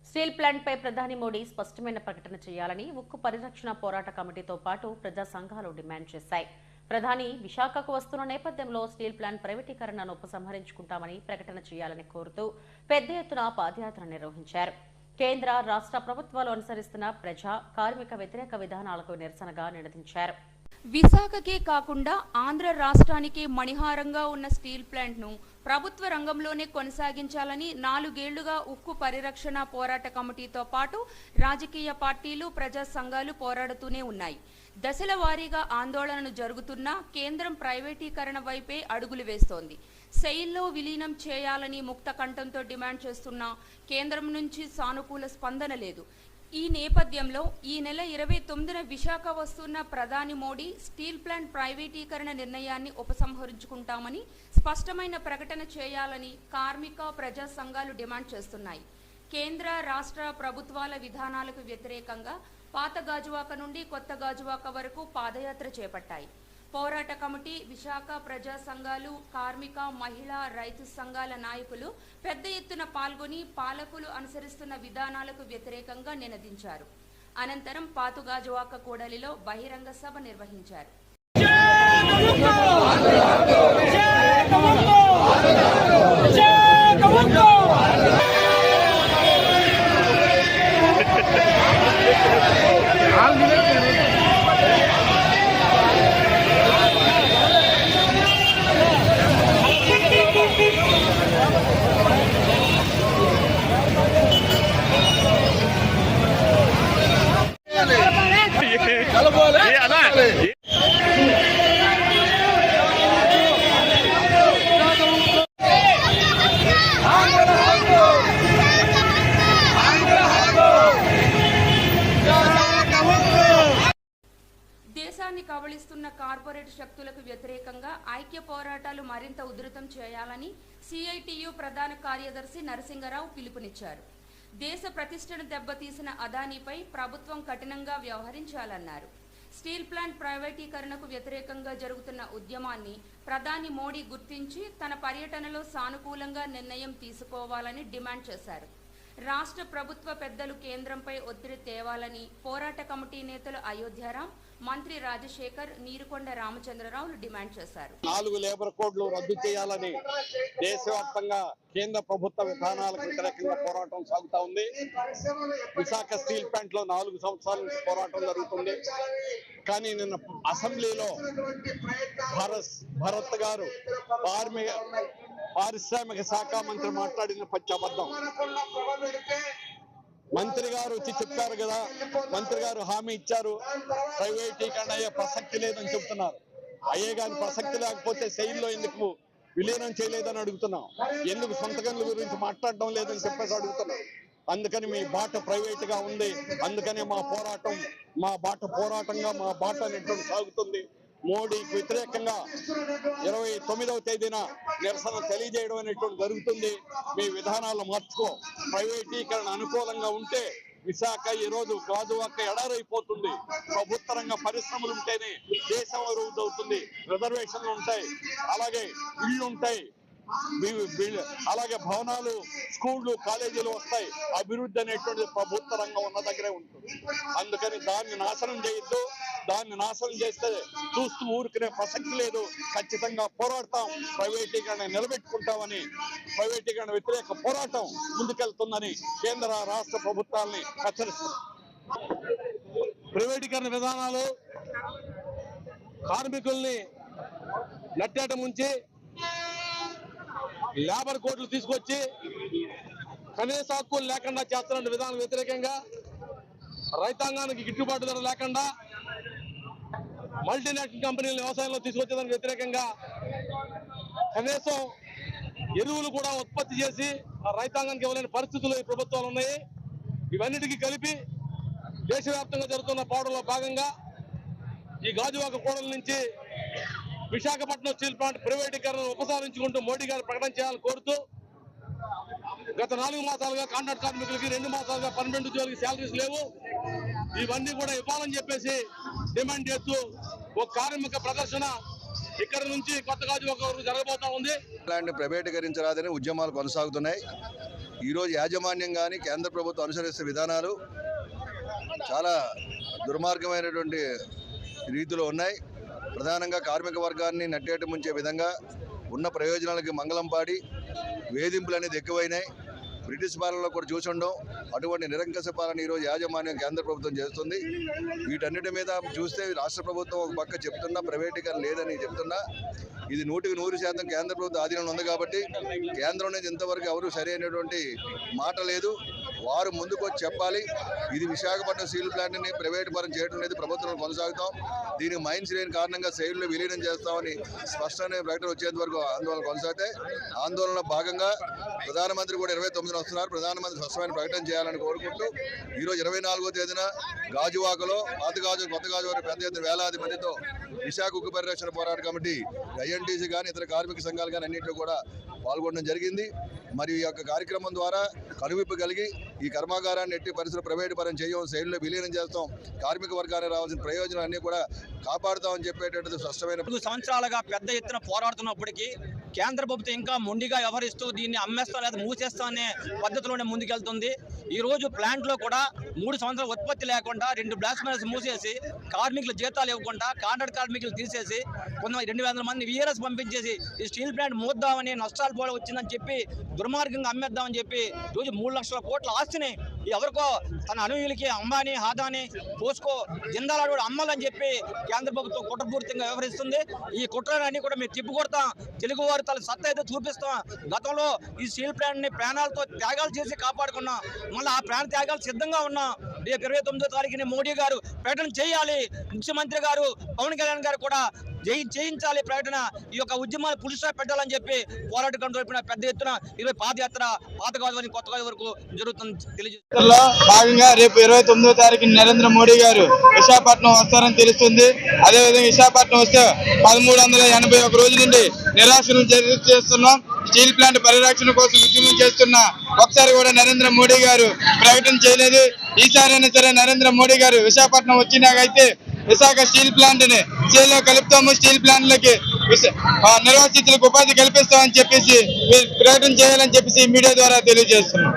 Steel plant పై ప్రధాని మోడీ స్పష్టమైన ప్రకటన చేయాలని ఉక్కు పరిరక్షణ పోరాట కమిటీతో పాటు ప్రజా సంఘాలు డిమాండ్ చేశాయి. ప్రధాని విశాఖకు వస్తున్న నేపథ్యంలో స్టీల్ ప్లాంట్ ప్రైవేటీకరణను ఉపసంహరించుకుంటామని ప్రకటన చేయాలని కోరుతూ పెద్ద ఎత్తున పాదయాత్ర నిర్వహించారు. కేంద్ర రాష్ట్ర ప్రభుత్వాలు అనుసరిస్తున్న ప్రజా కార్మిక వ్యతిరేక విధానాలకు నిరసనగా నినదించారు. విశాఖకే కాకుండా ఆంధ్ర రాష్ట్రానికి మణిహారంగా ఉన్న స్టీల్ ప్లాంట్ను ప్రభుత్వ రంగంలోనే కొనసాగించాలని 4 ఏళ్లుగా ఉక్కు పరిరక్షణ పోరాట కమిటీతో పాటు రాజకీయ పార్టీలు ప్రజా సంఘాలు పోరాడుతూనే ఉన్నాయి. దశల వారీగా ఆందోళనలు జరుగుతున్నా కేంద్రం ప్రైవేటీకరణ వైపే అడుగులు వేస్తోంది. సెయిల్లో విలీనం చేయాలని ముక్త కంఠంతో డిమాండ్ చేస్తున్నా కేంద్రం నుంచి సానుకూల స్పందన లేదు. ఈ నేపథ్యంలో ఈ నెల 29న విశాఖ వస్తున్న ప్రధాని మోడీ స్టీల్ ప్లాంట్ ప్రైవేటీకరణ నిర్ణయాన్ని ఉపసంహరించుకుంటామని స్పష్టమైన ప్రకటన చేయాలని కార్మిక ప్రజా సంఘాలు డిమాండ్ చేస్తున్నాయి. కేంద్ర రాష్ట్ర ప్రభుత్వాల విధానాలకు వ్యతిరేకంగా పాత గాజువాక నుండి కొత్త గాజువాక వరకు పాదయాత్ర చేపట్టాయి. పోరాట కమిటీ, విశాఖ ప్రజా సంఘాలు, కార్మిక, మహిళా, రైతు సంఘాల నాయకులు పెద్ద ఎత్తున పాల్గొని పాలకులు అనుసరిస్తున్న విధానాలకు వ్యతిరేకంగా నినదించారు. అనంతరం పాతుగాజువాక కూడలిలో బహిరంగ సభ నిర్వహించారు. దేశాన్ని కబళిస్తున్న కార్పొరేట్ శక్తులకు వ్యతిరేకంగా ఐక్య పోరాటాలు మరింత ఉధృతం చేయాలని సిఐటియు ప్రధాన కార్యదర్శి నరసింగరావు పిలుపునిచ్చారు. దేశ ప్రతిష్టను దెబ్బతీసిన అదానీపై ప్రభుత్వం కఠినంగా వ్యవహరించాలన్నారు. స్టీల్ ప్లాంట్ ప్రైవేటీకరణకు వ్యతిరేకంగా జరుగుతున్న ఉద్యమాన్ని ప్రధాని మోడీ గుర్తించి తన పర్యటనలో సానుకూలంగా నిర్ణయం తీసుకోవాలని డిమాండ్ చేశారు. రాష్ట్ర ప్రభుత్వ పెద్దలు కేంద్రంపై ఒత్తిడి తేవాలని పోరాట కమిటీ నేతలు అయోధ్యారాం, మంత్రి రాజశేఖర్, నీరుకొండ రామచంద్రరావులు డిమాండ్ చేశారు. 4 లేబర్ కోడ్లు రద్దు చేయాలని దేశవ్యాప్తంగా కేంద్ర ప్రభుత్వ విధానాలకు వ్యతిరేకంగా పోరాటం సాగుతా ఉంది. విశాఖ స్టీల్ ప్లాంట్ లో 4 సంవత్సరాల నుంచి పోరాటం జరుగుతుంది. కానీ నిన్న అసెంబ్లీలో భరత్ గారు పారిశ్రామిక శాఖ మంత్రి మాట్లాడిన పచ్చబద్ధం. మంత్రి గారు వచ్చి చెప్పారు కదా, మంత్రి గారు హామీ ఇచ్చారు, ప్రైవేటీకరణ అయ్యే ప్రసక్తి లేదని చెప్తున్నారు. అయ్యే కానీ ప్రసక్తి లేకపోతే సెయిల్లో ఎందుకు విలీనం చేయలేదని అడుగుతున్నాం. ఎందుకు సొంత గనుల గురించి మాట్లాడడం లేదని చెప్పేసి అడుగుతున్నాం. అందుకని మీ బాట ప్రైవేట్ గా ఉంది. అందుకని మా బాట పోరాటంగా మా బాట నెట్టు సాగుతుంది. మోడీకి వ్యతిరేకంగా 29వ తేదీన నిరసన తెలియజేయడం అనేటువంటి జరుగుతుంది. మీ విధానాలు మార్చుకో. ప్రైవేటీకరణ అనుకూలంగా ఉంటే విశాఖ ఈ రోజు గాజువాక ఎడారైపోతుంది. ప్రభుత్వ రంగ పరిశ్రమలు ఉంటేనే దేశం అభివృద్ధి అవుతుంది. రిజర్వేషన్లు ఉంటాయి, అలాగే ఇళ్ళు ఉంటాయి, అలాగే భవనాలు, స్కూళ్లు, కాలేజీలు వస్తాయి. అభివృద్ధి అనేటువంటి ప్రభుత్వ రంగం ఉన్న దగ్గరే ఉంటుంది. అందుకని దాన్ని నాశనం చేయొద్దు. దాన్ని నాశనం చేస్తే చూస్తూ ఊరుకునే ప్రసక్తి లేదు. ఖచ్చితంగా పోరాడతాం, ప్రైవేటీకరణ నిలబెట్టుకుంటామని, ప్రైవేటీకరణ వ్యతిరేక పోరాటం ముందుకెళ్తుందని కేంద్ర రాష్ట్ర ప్రభుత్వాలని హెచ్చరిస్తున్నాం. ప్రైవేటీకరణ విధానాలు కార్మికుల్ని నట్టేట ముంచి లేబర్ కోడ్లు తీసుకొచ్చి కనీస హక్కులు లేకుండా చేస్తున్న విధానం వ్యతిరేకంగా, రైతాంగానికి గిట్టుబాటు ధర లేకుండా మల్టీనేషనల్ కంపెనీలు వ్యవసాయంలో తీసుకొచ్చేదానికి వ్యతిరేకంగా కనీసం ఎరువులు కూడా ఉత్పత్తి చేసి రైతాంగానికి ఇవ్వలేని పరిస్థితులు ఈ ప్రభుత్వాలు ఉన్నాయి. ఇవన్నిటికీ కలిపి దేశవ్యాప్తంగా జరుగుతున్న పోరాటంలో భాగంగా ఈ గాజువాక కూడల నుంచి విశాఖపట్నం స్టీల్ ప్లాంట్ ప్రైవేటీకరణను ఉపసంహరించుకుంటూ మోడీ గారు ప్రకటన చేయాలని కోరుతూ, గత 4 మాసాలుగా కాంట్రాక్ట్ కార్మికులకి 2 మాసాలుగా పర్మనెంట్ ఉద్యోగులకి శాలరీస్ లేవు. ఇవన్నీ కూడా ఇవ్వాలని చెప్పేసి డిమాండ్ చేస్తూ ఒక కార్మిక ప్రదర్శన ఇక్కడ నుంచి కొత్త గాజువాక వరకు జరగబోతా ఉంది. ప్లాంట్ ప్రైవేటీకరించరాదని ఉద్యమాలు కొనసాగుతున్నాయి. ఈరోజు యాజమాన్యం కానీ కేంద్ర ప్రభుత్వం అనుసరిస్తున్న విధానాలు చాలా దుర్మార్గమైనటువంటి రీతిలో ఉన్నాయి. ప్రధానంగా కార్మిక వర్గాన్ని నట్టేట ముంచే విధంగా ఉన్న ప్రయోజనాలకి మంగళం పాడి వేధింపులు అనేది ఎక్కువైనాయి. బ్రిటిష్ పాలనలో కూడా చూసుండం. అటువంటి నిరంకుశ పాలన ఈరోజు యాజమాన్యం కేంద్ర ప్రభుత్వం చేస్తుంది. వీటన్నిటి మీద చూస్తే రాష్ట్ర ప్రభుత్వం ఒక పక్క చెప్తున్నా ప్రైవేటీకరణ లేదని చెప్తున్నా, ఇది 100% కేంద్ర ప్రభుత్వ ఆధీనంలో ఉంది కాబట్టి కేంద్రం నుంచి ఇంతవరకు ఎవరు సరైనటువంటి మాట లేదు. వారు ముందుకు వచ్చి చెప్పాలి. ఇది విశాఖపట్నం స్టీల్ ప్లాంట్ని ప్రైవేట్ పరం చేయడం అనేది ప్రభుత్వం కొనసాగుతాం. దీనికి మైన్స్ లేని కారణంగా శైలిలో విలీనం చేస్తామని స్పష్టమైన ప్రకటన వచ్చేంత వరకు ఆందోళన కొనసాగుతాయి. ఆందోళనలో భాగంగా ప్రధానమంత్రి కూడా 29న వస్తున్నారు. ప్రధానమంత్రి స్పష్టమైన ప్రకటన చేయాలని కోరుకుంటూ ఈరోజు 24వ తేదీన గాజువాకలో పాత గాజు కొత్త గాజు వరకు పెద్ద ఎత్తున వేలాది మందితో విశాఖ ఉక్కు పరిరక్షణ పోరాట కమిటీ ఐఎన్టీసీ కానీ ఇతర కార్మిక సంఘాలు కానీ అన్నింటిలో కూడా పాల్గొనడం జరిగింది. మరి ఈ యొక్క కార్యక్రమం ద్వారా కనువిప్పు కలిగి ఈ కర్మాగారాన్ని ఎట్టి పరిస్థితుల్లో ప్రైవేటు పరం చేయం, శైలిలో విలీనం చేస్తాం, కార్మిక వర్గానికి రావాల్సిన ప్రయోజనాలన్నీ కూడా కాపాడుతామని చెప్పేటటువంటి స్పష్టమైన 4 సంవత్సరాలుగా పెద్ద ఎత్తున పోరాడుతున్నప్పటికీ కేంద్ర ప్రభుత్వం ఇంకా మొండిగా వ్యవహరిస్తూ దీన్ని అమ్మేస్తాం లేదా మూసేస్తాం అనే పద్ధతిలోనే ముందుకెళ్తుంది. ఈ రోజు ప్లాంట్లో కూడా 3 సంవత్సరాల ఉత్పత్తి లేకుండా 2 బ్లాస్ట్ ఫర్నెస్ మూసేసి కార్మికుల జీతాలు ఇవ్వకుండా కాంట్రాక్ట్ కార్మికులు తీసేసి 200 మంది వీఆర్ఎస్ పంపించేసి ఈ స్టీల్ ప్లాంట్ మూద్దామని నష్టాలు పోవడం వచ్చిందని చెప్పి దుర్మార్గంగా అమ్మేద్దామని చెప్పి రోజు 3 లక్షల కోట్ల ఆస్తిని ఎవరికో తన అనుయులకి అంబానీ హాదాని పోస్కో జిందాల్ కూడా అమ్మాలని చెప్పి కేంద్ర ప్రభుత్వం కుట్రపూరితంగా వ్యవహరిస్తుంది. ఈ కుట్రలన్నీ కూడా మేము తిప్పికొడతాం. తెలుగు వారి తల సత్తా అయితే చూపిస్తాం. గతంలో ఈ స్టీల్ ప్లాంట్ ని ప్రాణాలతో త్యాగాలు చేసి కాపాడుకున్నాం. మళ్ళీ ఆ ప్రాణ త్యాగాలు సిద్ధంగా ఉన్నాం. రేపు 29వ తారీఖుని మోడీ గారు ప్రకటన చేయాలి. ముఖ్యమంత్రి గారు పవన్ కళ్యాణ్ గారు కూడా చేయించాలి ప్రకటన. ఈ యొక్క ఉద్యమాలు పురుష పెట్టాలని చెప్పి పోరాట కమిటీ పెద్ద ఎత్తున ఈరోజు పాదయాత్ర పాత గోదావరి కొత్త గోదావరి వరకు జరుగుతుంది తెలియజేస్తుంది. భాగంగా రేపు 29వ తారీఖున నరేంద్ర మోడీ గారు విశాఖపట్నం వస్తారని తెలుస్తుంది. అదేవిధంగా విశాఖపట్నం వస్తే 1381 రోజుల నుండి నిరాశను చేస్తున్నాం. స్టీల్ ప్లాంట్ పరిరక్షణ కోసం ఉద్యమం చేస్తున్న ఒకసారి కూడా నరేంద్ర మోడీ గారు ప్రకటన చేయలేదు. ఈసారైనా సరే నరేంద్ర మోడీ గారు విశాఖపట్నం వచ్చినాకైతే విశాఖ స్టీల్ ప్లాంట్ ని చేలో కలుపుతాము, స్టీల్ ప్లాంట్లకి నిర్వాసితులకు ఉపాధి కల్పిస్తామని చెప్పేసి ప్రకటన చేయాలని చెప్పేసి మీడియా ద్వారా తెలియజేస్తున్నాం.